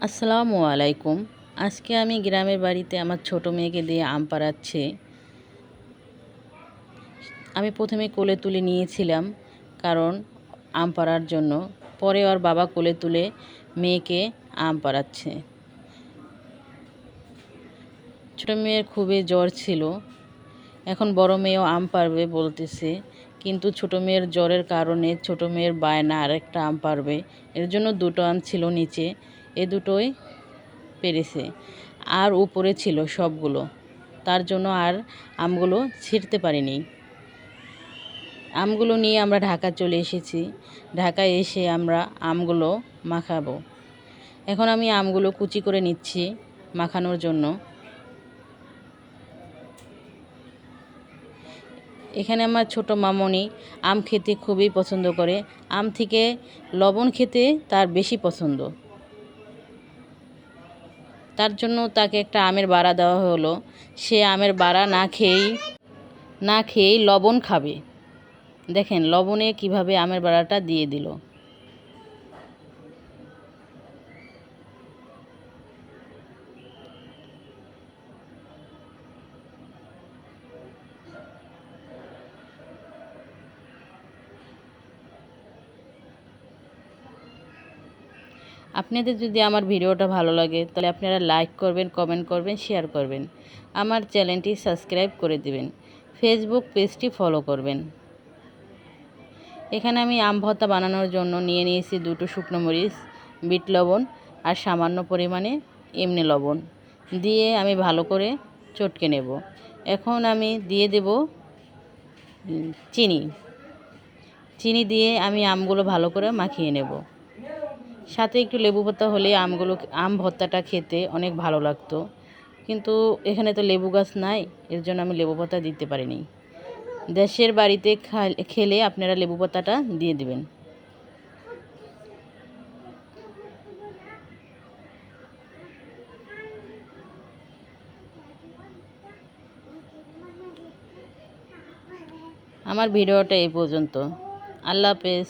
আসসালামু আলাইকুম। আজকে আমি গ্রামের বাড়িতে আমার ছোট মেয়েকে দিয়ে আম পাড়াচ্ছি। আমি প্রথমে কোলে তুলে নিয়েছিলাম, কারণ আম পাড়ার জন্য। পরে ওর বাবা কোলে তুলে মেয়েকে আম পাড়াচ্ছে। ছোট মেয়ের খুবই জ্বর ছিল। এখন বড় মেয়েও আম পারবে বলতেছে, কিন্তু ছোট মেয়ের জ্বরের কারণে ছোট মেয়ের বায়না আরেকটা আম পারবে। এর জন্য দুটো আম ছিল নিচে, এ দুটোই পেরেছে। আর উপরে ছিল সবগুলো, তার জন্য আর আমগুলো ছিঁড়তে পারিনি। আমগুলো নিয়ে আমরা ঢাকা চলে এসেছি। ঢাকায় এসে আমরা আমগুলো মাখাবো। এখন আমি আমগুলো কুচি করে নিচ্ছি মাখানোর জন্য। এখানে আমার ছোট মামনি আম খেতে খুবই পছন্দ করে। আম থেকে লবণ খেতে তার বেশি পছন্দ। তার জন্য তাকে একটা আমের বাড়া দেওয়া হলো। সে আমের বাড়া না খেয়েই লবণ খাবে। দেখেন লবণে কিভাবে আমের বাড়াটা দিয়ে দিল। আপনাদের যদি আমার ভিডিওটা ভালো লাগে তাহলে আপনারা লাইক করবেন, কমেন্ট করবেন, শেয়ার করবেন। আমার চ্যানেলটি সাবস্ক্রাইব করে দিবেন। ফেসবুক পেজটি ফলো করবেন। এখানে আমি আম ভর্তা বানানোর জন্য নিয়ে নিয়েছি দুটো শুকনো মরিচ, বিট লবণ আর সামান্য পরিমাণে এমনি লবণ দিয়ে আমি ভালো করে চটকে নেব। এখন আমি দিয়ে দেব চিনি দিয়ে আমি আমগুলো ভালো করে মাখিয়ে নেব। সাথে একটু লেবু পাতা হলে আম ভর্তাটা খেতে অনেক ভালো লাগতো, কিন্তু এখানে তো লেবু গাছ নাই, এর জন্য আমি লেবু পাতা দিতে পারিনি। দেশের বাড়িতে খেলে আপনারা লেবু পাতাটা দিয়ে দিবেন। আমার ভিডিওটা এই পর্যন্ত। আল্লাহ হাফেজ।